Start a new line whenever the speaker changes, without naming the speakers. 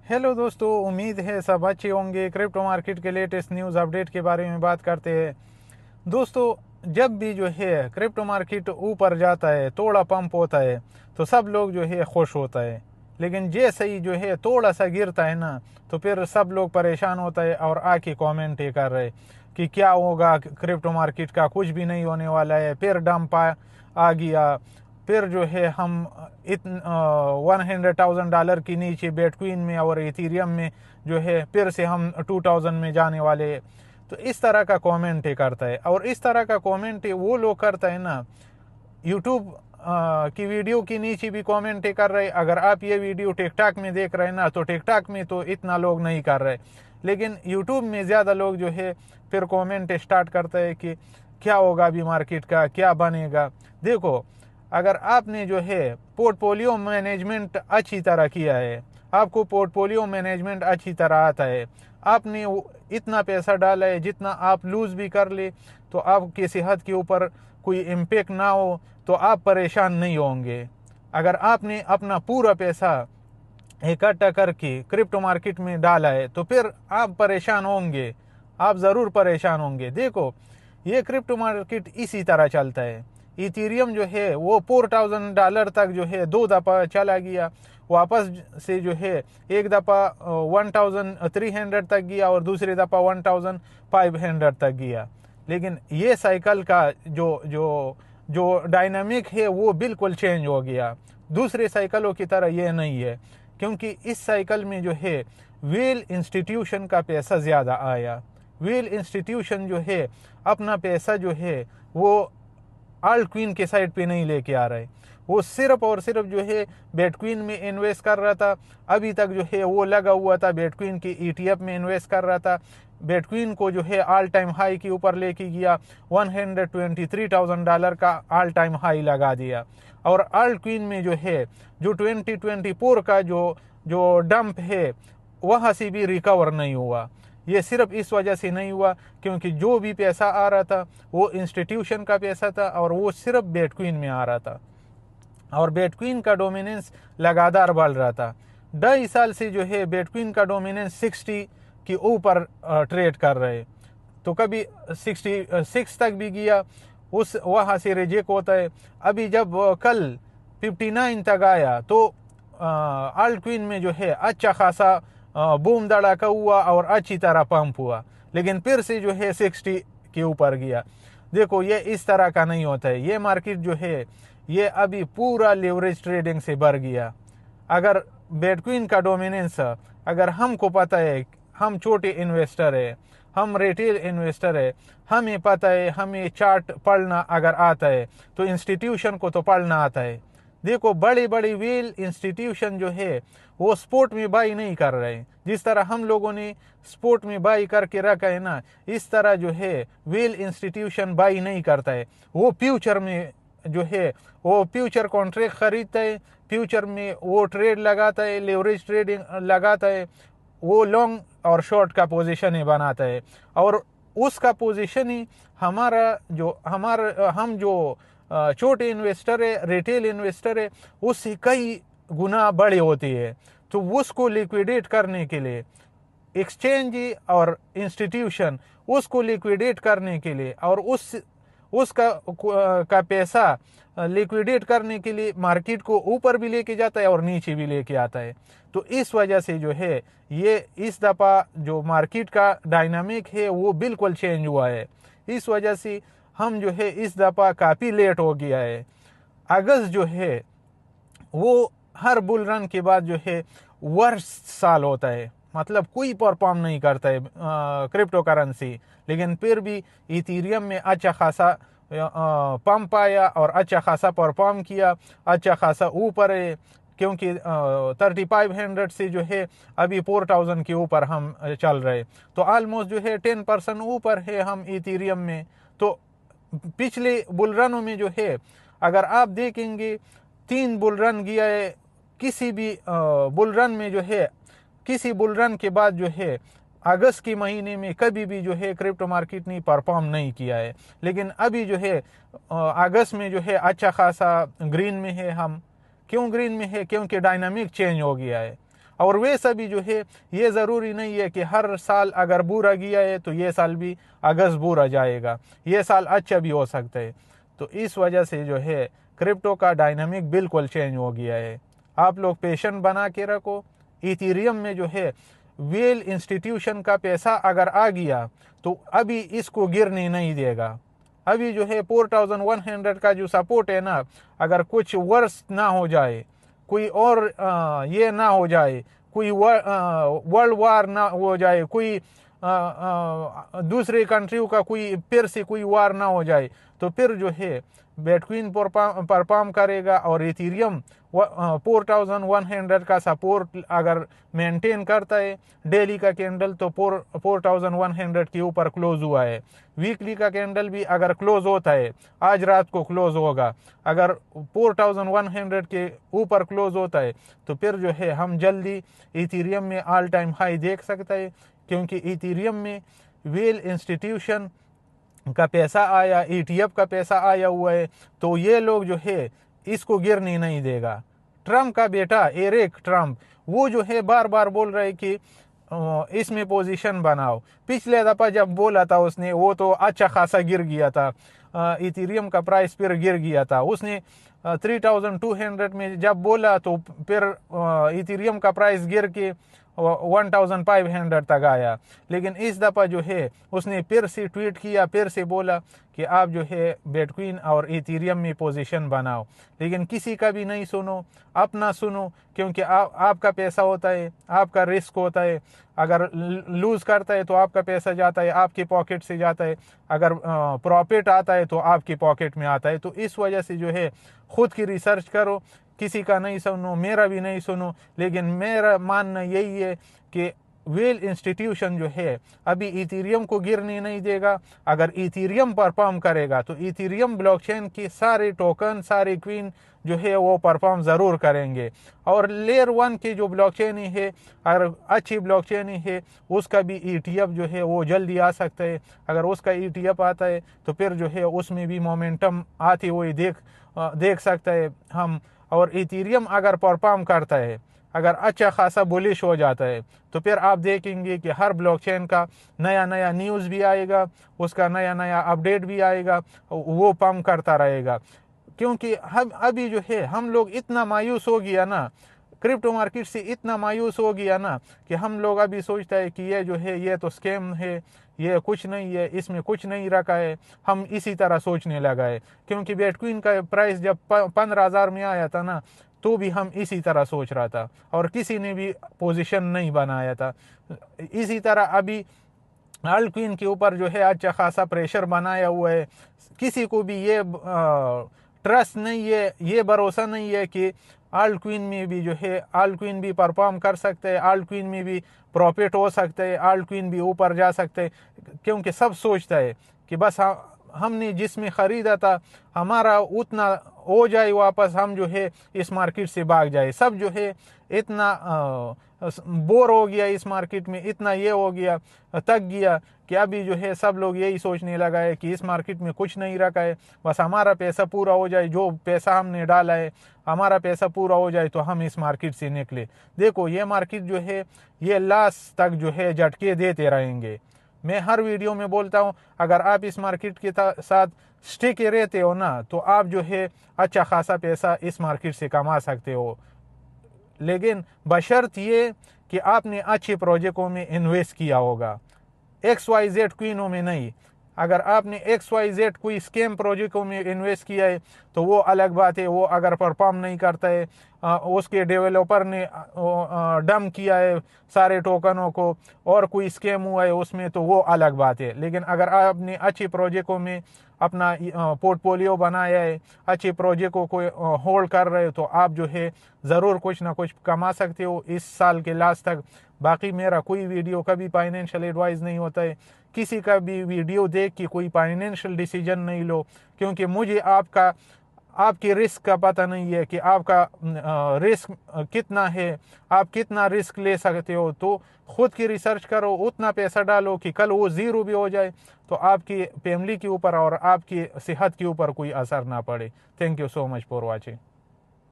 Hello दोस्तों, उम्मीद है सब अच्छे होंगे। क्रिप्टो मार्केट के लेटेस्ट न्यूज़ अपडेट के बारे में बात करते हैं। दोस्तों, जब भी जो है क्रिप्टो मार्केट ऊपर जाता है, थोड़ा पंप होता है, तो सब लोग जो है खुश होता है। लेकिन जैसे ही जो है थोड़ा सा गिरता है ना, तो फिर सब लोग परेशान होता है और आके कमेंट ये कर रहे कि क्या होगा क्रिप्टो मार्केट का, कुछ भी नहीं होने वाला है। फिर डंप आ गया। फिर जो है हम $100,000 की नीचे बिटकॉइन में और इथेरियम में जो है फिर से हम 2000 में जाने वाले। तो इस तरह का कमेंट करता है, और इस तरह का कमेंट वो लोग करता है ना, यूट्यूब की वीडियो के नीचे भी कमेंट कर रहे। अगर आप ये वीडियो टिकटॉक में देख रहे हैं ना, तो टिकटॉक में तो इतना लोग नहीं कर रहे, लेकिन यूट्यूब में ज़्यादा लोग जो है फिर कमेंट स्टार्ट करते हैं कि क्या होगा अभी मार्केट का, क्या बनेगा। देखो, अगर आपने जो है पोर्टफोलियो मैनेजमेंट अच्छी तरह किया है, आपको पोर्टफोलियो मैनेजमेंट अच्छी तरह आता है, आपने इतना पैसा डाला है जितना आप लूज़ भी कर ले तो आपकी सेहत के ऊपर कोई इम्पेक्ट ना हो, तो आप परेशान नहीं होंगे। अगर आपने अपना पूरा पैसा इकट्ठा करके क्रिप्टो मार्केट में डाला है तो फिर आप परेशान होंगे, आप ज़रूर परेशान होंगे। देखो, ये क्रिप्टो मार्केट इसी तरह चलता है। इथेरियम जो है वो $4,000 तक जो है 2 दफ़ा चला गया, वापस से जो है एक दफ़ा 1300 तक गया और दूसरी दफ़ा 1500 तक गया। लेकिन ये साइकिल का जो जो जो डायनामिक है वो बिल्कुल चेंज हो गया। दूसरे साइकिलों की तरह ये नहीं है, क्योंकि इस साइकिल में जो है वेल इंस्टीट्यूशन का पैसा ज़्यादा आया। वेल इंस्टीट्यूशन जो है अपना पैसा जो है वो आल्ट क्वीन के साइड पे नहीं लेके आ रहे, वो सिर्फ और सिर्फ जो है बिटकॉइन में इन्वेस्ट कर रहा था। अभी तक जो है वो लगा हुआ था बिटकॉइन की ईटीएफ में इन्वेस्ट कर रहा था। बिटकॉइन को जो है ऑल टाइम हाई के ऊपर लेके गया, $123,000 का ऑल टाइम हाई लगा दिया। और आल्ट क्वीन में जो है जो 2024 का जो जो डंप है वहाँ से भी रिकवर नहीं हुआ। ये सिर्फ इस वजह से नहीं हुआ क्योंकि जो भी पैसा आ रहा था वो इंस्टीट्यूशन का पैसा था और वो सिर्फ बिटकॉइन में आ रहा था, और बिटकॉइन का डोमिनेंस लगातार बढ़ रहा था। 2.5 साल से जो है बिटकॉइन का डोमिनेंस 60 के ऊपर ट्रेड कर रहे, तो कभी 66 तक भी गया, उस वहाँ से रिजेक्ट होता है। अभी जब कल 59 तक आया तो आल्ट क्वीन में जो है अच्छा खासा बूम धड़ाका हुआ और अच्छी तरह पंप हुआ, लेकिन फिर से जो है 60 के ऊपर गया। देखो, ये इस तरह का नहीं होता है। ये मार्केट जो है ये अभी पूरा लेवरेज ट्रेडिंग से भर गया। अगर बिटकॉइन का डोमिनेंस, अगर हमको पता है, हम छोटे इन्वेस्टर है, हम रिटेल इन्वेस्टर है, हमें पता है, हमें चार्ट पढ़ना अगर आता है तो इंस्टीट्यूशन को तो पढ़ना आता है। देखो, बड़े बड़े वेल इंस्टीट्यूशन जो है वो स्पोर्ट में बाई नहीं कर रहे हैं। जिस तरह हम लोगों ने स्पोर्ट में बाई करके रखा है ना, इस तरह जो है वेल इंस्टीट्यूशन बाई नहीं करता है। वो फ्यूचर में जो है वो फ्यूचर कॉन्ट्रैक्ट खरीदता है, फ्यूचर में वो ट्रेड लगाता है, लेवरेज ट्रेडिंग लगाता है, वो लॉन्ग और शॉर्ट का पोजीशन ही बनाता है। और उसका पोजीशन ही हमारा हम जो छोटे इन्वेस्टर है, रिटेल इन्वेस्टर है, उससे कई गुना बड़े होती है। तो उसको लिक्विडेट करने के लिए एक्सचेंज और इंस्टीट्यूशन उसको लिक्विडेट करने के लिए और उसका का पैसा लिक्विडेट करने के लिए मार्केट को ऊपर भी लेके जाता है और नीचे भी लेके आता है। तो इस वजह से जो है ये इस दफ़ा जो मार्केट का डायनामिक है वो बिल्कुल चेंज हुआ है। इस वजह से हम जो है इस दफ़ा काफ़ी लेट हो गया है। अगस्त जो है वो हर बुल रन के बाद जो है वर्स्ट साल होता है, मतलब कोई परफॉर्म नहीं करता है क्रिप्टो करेंसी। लेकिन फिर भी इथेरियम में अच्छा खासा पंप आया और अच्छा खासा परफॉर्म किया, अच्छा खासा ऊपर है, क्योंकि 3500 से जो है अभी 4000 के ऊपर हम चल रहे, तो ऑलमोस्ट जो है 10% ऊपर है हम इथेरियम में। तो पिछले बुल रनों में जो है अगर आप देखेंगे 3 बुल रन गया है, किसी भी बुल रन में जो है, किसी बुल रन के बाद जो है अगस्त के महीने में कभी भी जो है क्रिप्टो मार्केट ने परफॉर्म नहीं किया है। लेकिन अभी जो है अगस्त में जो है अच्छा खासा ग्रीन में है हम। क्यों ग्रीन में है? क्योंकि डायनामिक चेंज हो गया है। और वैसा भी जो है ये ज़रूरी नहीं है कि हर साल अगर बुरा गया है तो ये साल भी अगस्त बुरा जाएगा, ये साल अच्छा भी हो सकता है। तो इस वजह से जो है क्रिप्टो का डायनामिक बिल्कुल चेंज हो गया है। आप लोग पेशेंट बना के रखो। इथेरियम में जो है वेल इंस्टीट्यूशन का पैसा अगर आ गया तो अभी इसको गिरने नहीं देगा। अभी जो है 4100 का जो सपोर्ट है ना, अगर कुछ वर्स ना हो जाए, कोई और ये ना हो जाए, कोई वर्ल्ड वार ना हो जाए, कोई दूसरे कंट्रियों का कोई फिर से कोई वार ना हो जाए, तो फिर जो है बिटकॉइन परफॉर्म करेगा। और इथेरियम 4100 का सपोर्ट अगर मेंटेन करता है, डेली का कैंडल तो 4100 के ऊपर क्लोज हुआ है, वीकली का कैंडल भी अगर क्लोज होता है, आज रात को क्लोज होगा, अगर 4100 के ऊपर क्लोज होता है तो फिर जो है हम जल्दी इथेरियम में ऑल टाइम हाई देख सकते हैं। क्योंकि इथेरियम में वेल इंस्टीट्यूशन का पैसा आया, ETF का पैसा आया हुआ है, तो ये लोग जो है इसको गिरने नहीं देगा। ट्रम्प का बेटा एरिक ट्रम्प वो जो है बार बार बोल रहे कि इसमें पोजीशन बनाओ। पिछले दफा जब बोला था उसने, वो तो अच्छा खासा गिर गया था, इथेरियम का प्राइस फिर गिर गया था। उसने 3200 में जब बोला तो फिर इथेरियम का प्राइस गिर के 1500 तक आया। लेकिन इस दफ़ा जो है उसने फिर से ट्वीट किया, फिर से बोला कि आप जो है बिटकॉइन और इथेरियम में पोजीशन बनाओ। लेकिन किसी का भी नहीं सुनो, अपना सुनो, क्योंकि आपका पैसा होता है, आपका रिस्क होता है। अगर लूज़ करता है तो आपका पैसा जाता है, आपके पॉकेट से जाता है, अगर प्रॉफिट आता है तो आपकी पॉकेट में आता है। तो इस वजह से जो है खुद की रिसर्च करो, किसी का नहीं सुनो, मेरा भी नहीं सुनो। लेकिन मेरा मानना यही है कि वेल इंस्टीट्यूशन जो है अभी इथेरियम को गिरने नहीं देगा। अगर इथेरियम परफॉर्म करेगा तो इथेरियम ब्लॉकचेन के सारे टोकन, सारे क्वीन जो है वो परफॉर्म ज़रूर करेंगे। और लेयर 1 की जो ब्लॉकचेन है, अगर अच्छी ब्लॉकचेन है, उसका भी ETF जो है वो जल्दी आ सकता है। अगर उसका ETF आता है तो फिर जो है उसमें भी मोमेंटम आती हुई देख सकता है हम। और इथेरियम अगर परफॉर्म करता है, अगर अच्छा खासा बुलिश हो जाता है, तो फिर आप देखेंगे कि हर ब्लॉकचेन का नया नया न्यूज़ भी आएगा, उसका नया नया अपडेट भी आएगा, वो पम्प करता रहेगा। क्योंकि हम अभी जो है हम लोग इतना मायूस हो गया ना, क्रिप्टो मार्केट से इतना मायूस हो गया ना, कि हम लोग अभी सोचता है कि ये जो है ये तो स्कैम है, ये कुछ नहीं है, इसमें कुछ नहीं रखा है। हम इसी तरह सोचने लगा है। क्योंकि बिटकॉइन का प्राइस जब 15,000 में आया था ना, तो भी हम इसी तरह सोच रहा था और किसी ने भी पोजीशन नहीं बनाया था। इसी तरह अभी अल्टकॉइन के ऊपर जो है अच्छा खासा प्रेशर बनाया हुआ है। किसी को भी ये ट्रस्ट नहीं है, ये भरोसा नहीं है कि अल्टकॉइन में भी जो है अल्टकॉइन भी परफॉर्म कर सकते हैं, अल्टकॉइन में भी प्रॉफिट हो सकता है, अल्टकॉइन भी ऊपर जा सकते हैं। क्योंकि सब सोचता है कि बस हमने जिसमें ख़रीदा था हमारा उतना हो जाए वापस, हम जो है इस मार्केट से भाग जाए। सब जो है इतना बोर हो गया इस मार्केट में, इतना ये हो गया, थक गया कि अभी जो है सब लोग यही सोचने लगा है कि इस मार्केट में कुछ नहीं रखा है, बस हमारा पैसा पूरा हो जाए, जो पैसा हमने डाला है हमारा पैसा पूरा हो जाए तो हम इस मार्केट से निकले। देखो ये मार्केट जो है ये लास्ट तक जो है झटके देते रहेंगे। मैं हर वीडियो में बोलता हूँ, अगर आप इस मार्केट के साथ स्टिक रहते हो ना, तो आप जो है अच्छा खासा पैसा इस मार्केट से कमा सकते हो। लेकिन बशर्त ये कि आपने अच्छे प्रोजेक्टों में इन्वेस्ट किया होगा, XYZ क्वीनों में नहीं। अगर आपने XYZ कोई स्कैम प्रोजेक्टों में इन्वेस्ट किया है तो वो अलग बात है, वो अगर परफॉर्म नहीं करता है, उसके डेवलपर ने डंप किया है सारे टोकनों को और कोई स्कैम हुआ है उसमें, तो वो अलग बात है। लेकिन अगर आपने अच्छे प्रोजेक्टों में अपना पोर्टफोलियो बनाया है, अच्छे प्रोजेक्टों को होल्ड कर रहे हो, तो आप जो है ज़रूर कुछ ना कुछ कमा सकते हो इस साल के लास्ट तक। बाकी मेरा कोई वीडियो कभी फाइनेंशियल एडवाइस नहीं होता है, किसी का भी वीडियो देख के कोई फाइनेंशियल डिसीजन नहीं लो, क्योंकि मुझे आपके रिस्क का पता नहीं है कि आपका रिस्क कितना है, आप कितना रिस्क ले सकते हो। तो खुद की रिसर्च करो, उतना पैसा डालो कि कल वो ज़ीरो भी हो जाए तो आपकी फैमिली के ऊपर और आपकी सेहत के ऊपर कोई असर ना पड़े। Thank you so much for watching.